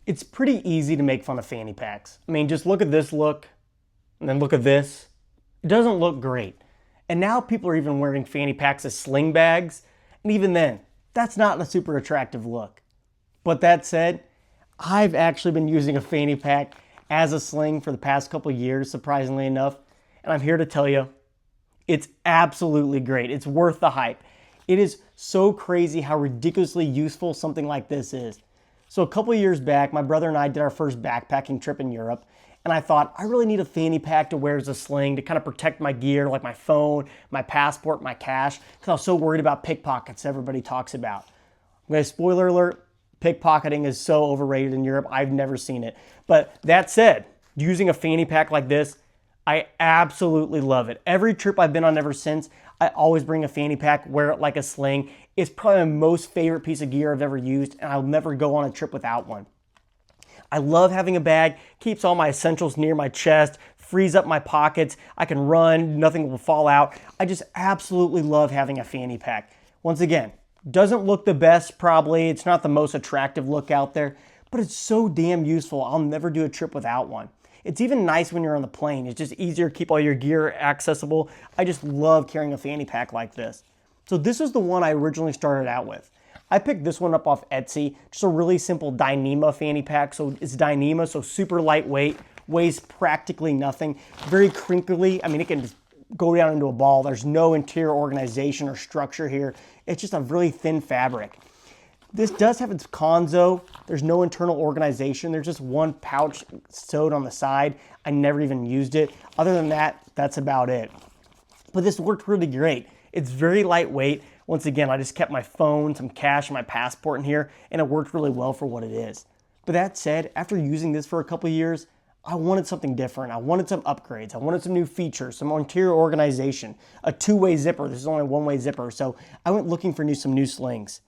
It's pretty easy to make fun of fanny packs. I mean, just look at this look, and then look at this. It doesn't look great. And now people are even wearing fanny packs as sling bags, and even then, that's not a super attractive look. But that said, I've actually been using a fanny pack as a sling for the past couple years, surprisingly enough, and I'm here to tell you, it's absolutely great. It's worth the hype. It is so crazy how ridiculously useful something like this is. So a couple years back, my brother and I did our first backpacking trip in Europe, and I thought, I really need a fanny pack to wear as a sling to kind of protect my gear, like my phone, my passport, my cash, because I was so worried about pickpockets everybody talks about. Okay, spoiler alert, pickpocketing is so overrated in Europe, I've never seen it. But that said, using a fanny pack like this, I absolutely love it. Every trip I've been on ever since, I always bring a fanny pack, wear it like a sling. It's probably my most favorite piece of gear I've ever used, and I'll never go on a trip without one. I love having a bag, keeps all my essentials near my chest, frees up my pockets, I can run, nothing will fall out. I just absolutely love having a fanny pack. Once again, doesn't look the best probably, it's not the most attractive look out there, but it's so damn useful, I'll never do a trip without one. It's even nice when you're on the plane, it's just easier to keep all your gear accessible. I just love carrying a fanny pack like this. So this is the one I originally started out with. I picked this one up off Etsy, just a really simple Dyneema fanny pack. So it's Dyneema, so super lightweight, weighs practically nothing, very crinkly. I mean, it can just go down into a ball. There's no interior organization or structure here. It's just a really thin fabric. This does have its cons though. There's no internal organization. There's just one pouch sewed on the side. I never even used it. Other than that, that's about it. But this worked really great. It's very lightweight. Once again, I just kept my phone, some cash, and my passport in here, and it worked really well for what it is. But that said, after using this for a couple years, I wanted something different. I wanted some upgrades. I wanted some new features, some interior organization, a two-way zipper. This is only a one-way zipper, so I went looking for some new slings.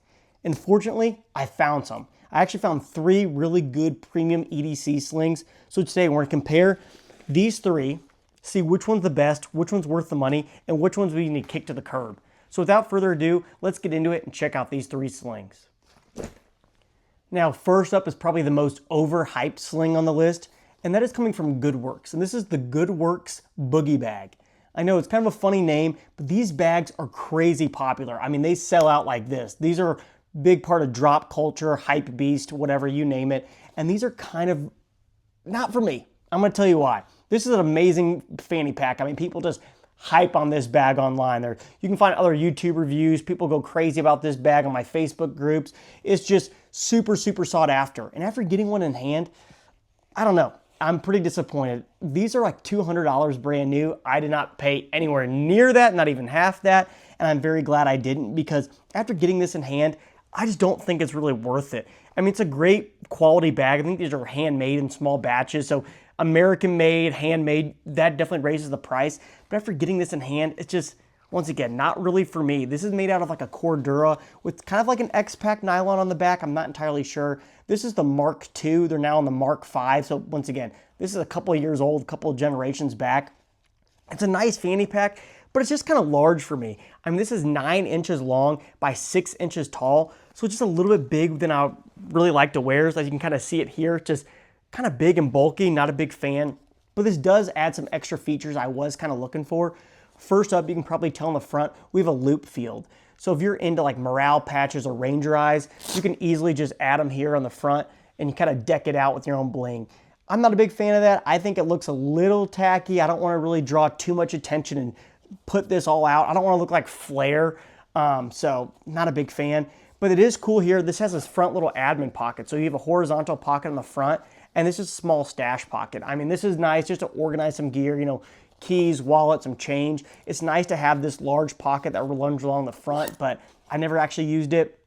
And fortunately, I found some. I actually found 3 really good premium EDC slings. So today we're gonna compare these 3, see which one's the best, which one's worth the money, and which ones we need to kick to the curb. So without further ado, let's get into it and check out these 3 slings. Now, first up is probably the most overhyped sling on the list, and that is coming from Goodwerks. And this is the Goodwerks Boogie Bag. I know it's kind of a funny name, but these bags are crazy popular. I mean, they sell out like this. These are a big part of drop culture, hype beast, whatever you name it. And these are kind of not for me. I'm gonna tell you why. This is an amazing fanny pack. I mean, people just hype on this bag online. You can find other YouTube reviews. People go crazy about this bag on my Facebook groups. It's just super, super sought after. And after getting one in hand, I don't know. I'm pretty disappointed. These are like $200 brand new. I did not pay anywhere near that, not even half that. And I'm very glad I didn't, because after getting this in hand, I just don't think it's really worth it. I mean, it's a great quality bag. I think these are handmade in small batches. So American made, handmade, that definitely raises the price. But after getting this in hand, it's just, once again, not really for me. This is made out of like a Cordura with kind of like an X-Pack nylon on the back. I'm not entirely sure. This is the Mark II. They're now on the Mark V. So once again, this is a couple of years old, a couple of generations back. It's a nice fanny pack, but it's just kind of large for me. I mean, this is 9 inches long by 6 inches tall. So it's just a little bit big than I really like to wear. So you can kind of see it here, just kind of big and bulky, not a big fan. But this does add some extra features I was kind of looking for. First up, you can probably tell on the front, we have a loop field. So if you're into like morale patches or ranger eyes, you can easily just add them here on the front and you kind of deck it out with your own bling. I'm not a big fan of that. I think it looks a little tacky. I don't want to really draw too much attention and put this all out. I don't want to look like Flair, so not a big fan. But it is cool here. This has this front little admin pocket. So you have a horizontal pocket on the front, and this is a small stash pocket. I mean, this is nice just to organize some gear, keys, wallet, some change. It's nice to have this large pocket that runs along the front, but I never actually used it.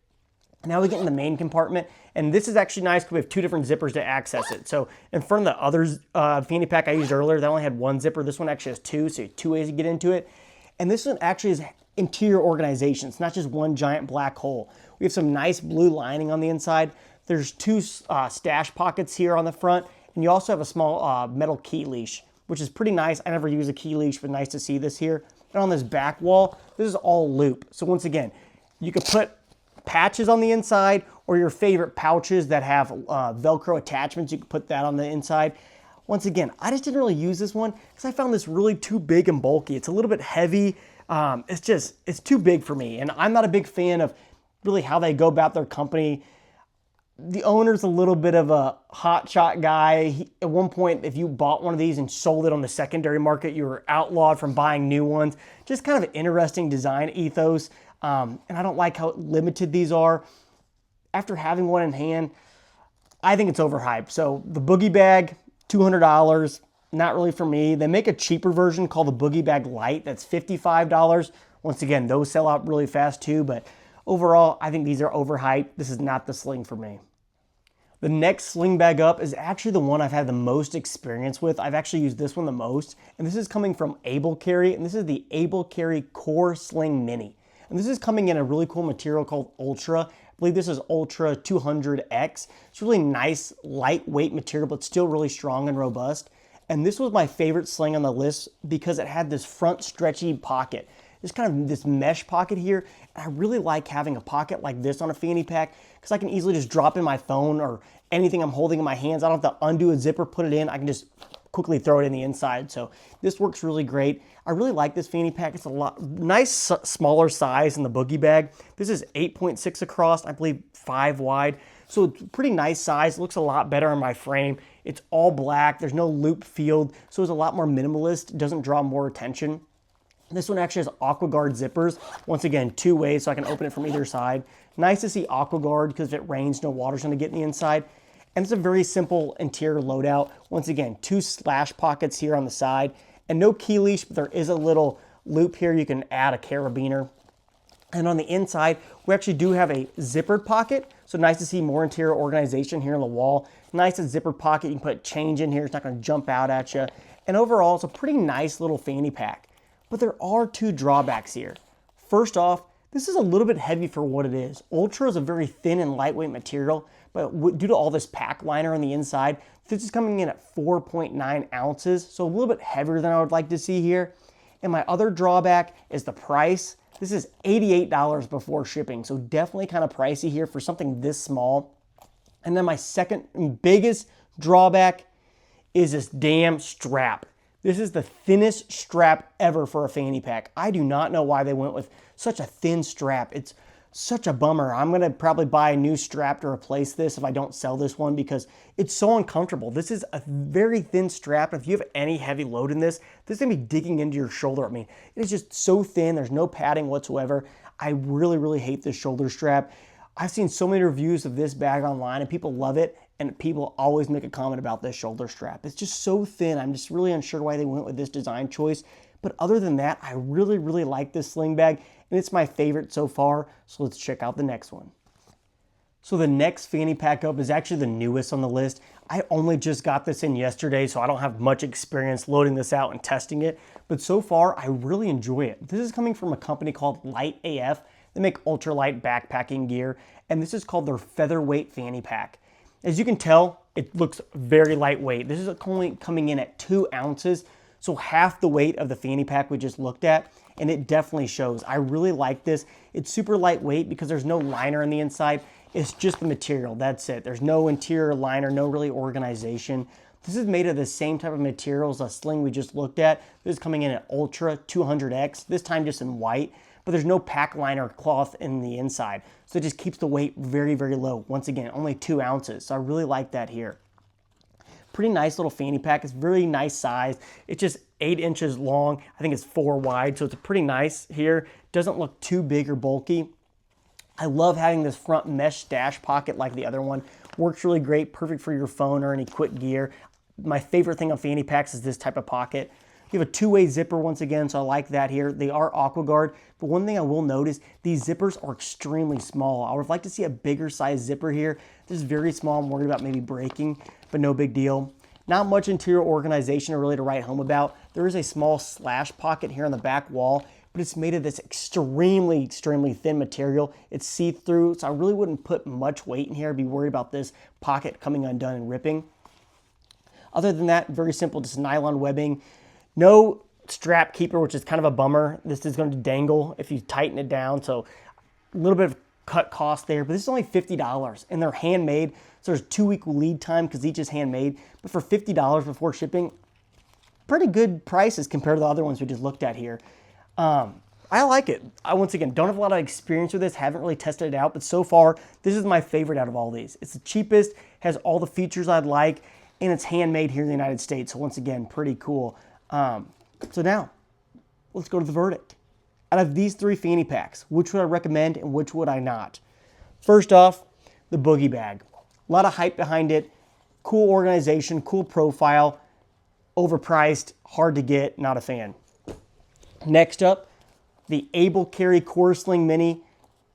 Now we get in the main compartment, and this is actually nice because we have 2 different zippers to access it. So in front of the other fanny pack I used earlier, that only had 1 zipper. This one actually has 2, so you have 2 ways to get into it. And this one actually is interior organization. It's not just one giant black hole. We have some nice blue lining on the inside. There's 2 stash pockets here on the front, and you also have a small metal key leash, which is pretty nice. I never use a key leash, but nice to see this here. And on this back wall, this is all loop. So once again, you could put patches on the inside, or your favorite pouches that have Velcro attachments. You can put that on the inside. Once again, I just didn't really use this one because I found this really too big and bulky. It's a little bit heavy. It's too big for me. And I'm not a big fan of really how they go about their company. The owner's a little bit of a hotshot guy. At one point, if you bought one of these and sold it on the secondary market, you were outlawed from buying new ones. Just kind of an interesting design ethos. And I don't like how limited these are. After having one in hand, I think it's overhyped. So the Boogie Bag, $200, not really for me. They make a cheaper version called the Boogie Bag Lite. That's $55. Once again, those sell out really fast too, but overall, I think these are overhyped. This is not the Sling for me. The next Sling bag up is actually the one I've had the most experience with. I've actually used this one the most, and this is coming from Able Carry, and this is the Able Carry Core Sling Mini. And this is coming in a really cool material called Ultra. I believe this is Ultra 200X. It's really nice, lightweight material, but still really strong and robust. And this was my favorite sling on the list because it had this front stretchy pocket. There's kind of this mesh pocket here. And I really like having a pocket like this on a fanny pack because I can easily just drop in my phone or anything I'm holding in my hands. I don't have to undo a zipper, put it in. I can just quickly throw it in the inside. So this works really great. I really like this fanny pack. It's a nice smaller size in the Boogie Bag. This is 8.6 across, I believe 5 wide. So it's pretty nice size. It looks a lot better on my frame. It's all black. There's no loop field. So it's a lot more minimalist. It doesn't draw more attention. This one actually has AquaGuard zippers. Once again, 2 ways so I can open it from either side. Nice to see AquaGuard because if it rains, no water's gonna get in the inside. And it's a very simple interior loadout. Once again, 2 slash pockets here on the side and no key leash, but there is a little loop here. You can add a carabiner. And on the inside, we actually do have a zippered pocket. So nice to see more interior organization here on the wall. Nice and zippered pocket. You can put change in here. It's not gonna jump out at you. And overall, it's a pretty nice little fanny pack. But there are 2 drawbacks here. First off, this is a little bit heavy for what it is. Ultra is a very thin and lightweight material, but due to all this pack liner on the inside, this is coming in at 4.9 ounces, so a little bit heavier than I would like to see here. And my other drawback is the price. This is $88 before shipping, so definitely kind of pricey here for something this small. And then my second and biggest drawback is this damn strap. This is the thinnest strap ever for a fanny pack. I do not know why they went with such a thin strap. It's such a bummer. I'm gonna probably buy a new strap to replace this if I don't sell this one because it's so uncomfortable. This is a very thin strap. If you have any heavy load in this is gonna be digging into your shoulder. I mean, it is just so thin. There's no padding whatsoever. I really, really hate this shoulder strap. I've seen so many reviews of this bag online and people love it, and people always make a comment about this shoulder strap. It's just so thin. I'm just really unsure why they went with this design choice. But other than that, I really, really like this sling bag, and it's my favorite so far. So let's check out the next one. So the next fanny pack up is actually the newest on the list. I only just got this in yesterday, so I don't have much experience loading this out and testing it. But so far, I really enjoy it. This is coming from a company called LiteAF. They make ultralight backpacking gear, and this is called their featherweight fanny pack. As you can tell, it looks very lightweight. This is only coming in at 2 ounces, so half the weight of the fanny pack we just looked at, and it definitely shows. I really like this. It's super lightweight because there's no liner on the inside. It's just the material, that's it. There's no interior liner, no really organization. This is made of the same type of material as a sling we just looked at. This is coming in at Ultra 200X, this time just in white, but there's no pack liner cloth in the inside. So it just keeps the weight very, very low. Once again, only 2 ounces, so I really like that here. Pretty nice little fanny pack. It's very nice size. It's just 8 inches long. I think it's 4 wide, so it's pretty nice here. Doesn't look too big or bulky. I love having this front mesh stash pocket like the other one. Works really great, perfect for your phone or any quick gear. My favorite thing on fanny packs is this type of pocket. You have a 2-way zipper once again, so I like that here. They are AquaGuard, but one thing I will notice, these zippers are extremely small. I would like to see a bigger size zipper here. This is very small. I'm worried about maybe breaking, but no big deal. Not much interior organization really to write home about. There is a small slash pocket here on the back wall, but it's made of this extremely, extremely thin material. It's see-through, so I really wouldn't put much weight in here. I'd be worried about this pocket coming undone and ripping. Other than that, very simple, just nylon webbing. No strap keeper, which is kind of a bummer. This is going to dangle if you tighten it down, so a little bit of cut cost there, but this is only $50 and they're handmade. So there's 2-week lead time because each is handmade. But for $50 before shipping, pretty good prices compared to the other ones we just looked at here. I like it. I, once again, don't have a lot of experience with this, haven't really tested it out, but so far, this is my favorite out of all these. It's the cheapest, has all the features I'd like, and it's handmade here in the United States. So once again, pretty cool. So now, let's go to the verdict. Out of these 3 fanny packs, which would I recommend and which would I not? First off, the Boogie Bag. A lot of hype behind it, cool organization, cool profile, overpriced, hard to get, not a fan. Next up, the Able Carry Core Sling Mini.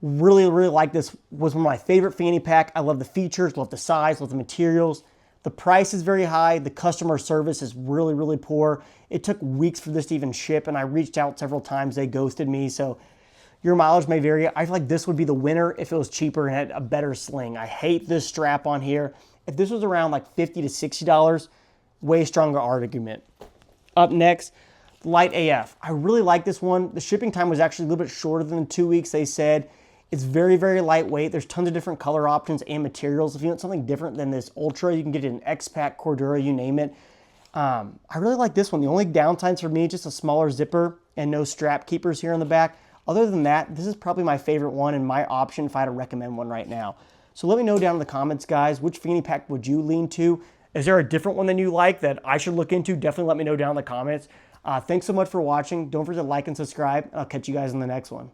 Really, really like this. Was one of my favorite fanny pack. I love the features, love the size, love the materials. The price is very high. The customer service is really, really poor. It took weeks for this to even ship, and I reached out several times. They ghosted me, so your mileage may vary. I feel like this would be the winner if it was cheaper and had a better sling. I hate this strap on here. If this was around like $50 to $60, way stronger argument. Up next, LiteAF. I really like this one. The shipping time was actually a little bit shorter than 2 weeks, they said. It's very, very lightweight. There's tons of different color options and materials. If you want something different than this Ultra, you can get it in X-Pack, Cordura, you name it. I really like this one. The only downsides for me, just a smaller zipper and no strap keepers here in the back. Other than that, this is probably my favorite one and my option if I had to recommend one right now. So let me know down in the comments, guys, which fanny pack would you lean to? Is there a different one than you like that I should look into? Definitely let me know down in the comments. Thanks so much for watching. Don't forget to like and subscribe. I'll catch you guys in the next one.